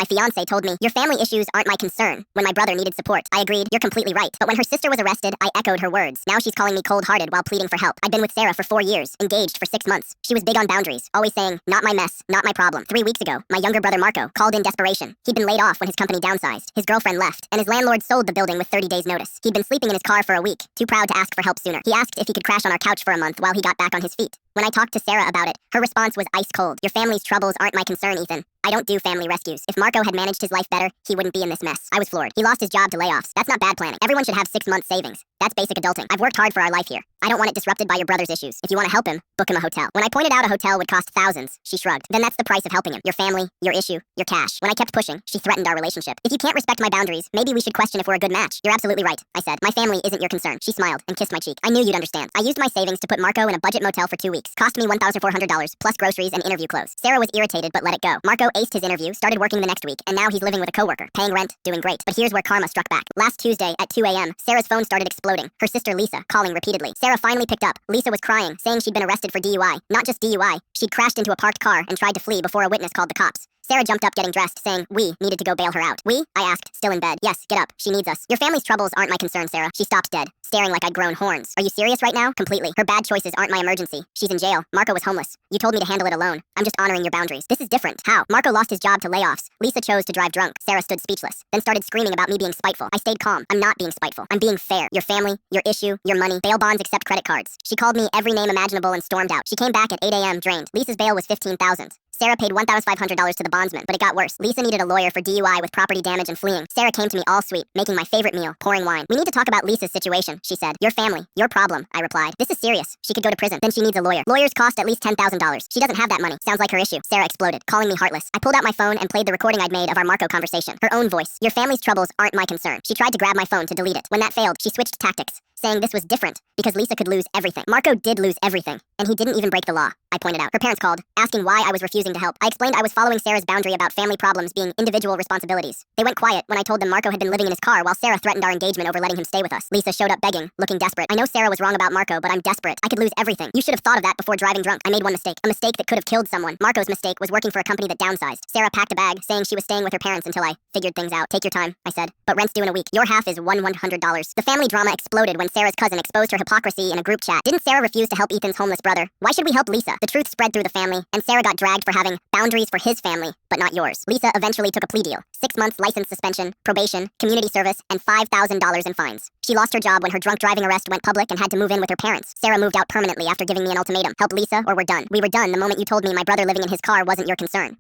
My fiancé told me, your family issues aren't my concern, when my brother needed support. I agreed, you're completely right. But when her sister was arrested, I echoed her words. Now she's calling me cold-hearted while pleading for help. I'd been with Sarah for 4 years, engaged for 6 months. She was big on boundaries, always saying, not my mess, not my problem. 3 weeks ago, my younger brother Marco called in desperation. He'd been laid off when his company downsized. His girlfriend left, and his landlord sold the building with 30 days notice. He'd been sleeping in his car for a week, too proud to ask for help sooner. He asked if he could crash on our couch for a month while he got back on his feet. When I talked to Sarah about it, her response was ice cold. Your family's troubles aren't my concern, Ethan. I don't do family rescues. If Marco had managed his life better, he wouldn't be in this mess. I was floored. He lost his job to layoffs. That's not bad planning. Everyone should have 6 months savings. That's basic adulting. I've worked hard for our life here. I don't want it disrupted by your brother's issues. If you want to help him, book him a hotel. When I pointed out a hotel would cost thousands, she shrugged. Then that's the price of helping him. Your family, your issue, your cash. When I kept pushing, she threatened our relationship. If you can't respect my boundaries, maybe we should question if we're a good match. You're absolutely right, I said. My family isn't your concern. She smiled and kissed my cheek. I knew you'd understand. I used my savings to put Marco in a budget motel for 2 weeks. Cost me $1,400 plus groceries and interview clothes. Sarah was irritated but let it go. Marco aced his interview, started working the next week, and now he's living with a coworker, paying rent, doing great. But here's where karma struck back. Last Tuesday at 2 a.m., Sarah's phone started exploding. Her sister Lisa calling repeatedly. Sarah finally picked up. Lisa was crying, saying she'd been arrested for DUI. Not just DUI, she'd crashed into a parked car and tried to flee before a witness called the cops. Sarah jumped up getting dressed, saying, we needed to go bail her out. We? I asked, still in bed. Yes, get up. She needs us. Your family's troubles aren't my concern, Sarah. She stopped dead, staring like I'd grown horns. Are you serious right now? Completely. Her bad choices aren't my emergency. She's in jail. Marco was homeless. You told me to handle it alone. I'm just honoring your boundaries. This is different. How? Marco lost his job to layoffs. Lisa chose to drive drunk. Sarah stood speechless, then started screaming about me being spiteful. I stayed calm. I'm not being spiteful. I'm being fair. Your family, your issue, your money, bail bonds accept credit cards. She called me every name imaginable and stormed out. She came back at 8 a.m. drained. Lisa's bail was $15,000. Sarah paid $1,500 to the bondsman, but it got worse. Lisa needed a lawyer for DUI with property damage and fleeing. Sarah came to me all sweet, making my favorite meal, pouring wine. We need to talk about Lisa's situation, she said. Your family, your problem, I replied. This is serious. She could go to prison. Then she needs a lawyer. Lawyers cost at least $10,000. She doesn't have that money. Sounds like her issue. Sarah exploded, calling me heartless. I pulled out my phone and played the recording I'd made of our Marco conversation. Her own voice. Your family's troubles aren't my concern. She tried to grab my phone to delete it. When that failed, she switched tactics, saying this was different because Lisa could lose everything. Marco did lose everything, and he didn't even break the law, I pointed out. Her parents called, asking why I was refusing to help. I explained I was following Sarah's boundary about family problems being individual responsibilities. They went quiet when I told them Marco had been living in his car while Sarah threatened our engagement over letting him stay with us. Lisa showed up begging, looking desperate. I know Sarah was wrong about Marco, but I'm desperate. I could lose everything. You should have thought of that before driving drunk. I made one mistake, a mistake that could have killed someone. Marco's mistake was working for a company that downsized. Sarah packed a bag, saying she was staying with her parents until I figured things out. Take your time, I said. But rent's due in a week. Your half is $100. The family drama exploded when Sarah's cousin exposed her hypocrisy in a group chat. Didn't Sarah refuse to help Ethan's homeless brother? Why should we help Lisa? The truth spread through the family, and Sarah got dragged for having boundaries for his family, but not yours. Lisa eventually took a plea deal. 6 months license suspension, probation, community service, and $5,000 in fines. She lost her job when her drunk driving arrest went public and had to move in with her parents. Sarah moved out permanently after giving me an ultimatum. Help Lisa or we're done. We were done the moment you told me my brother living in his car wasn't your concern.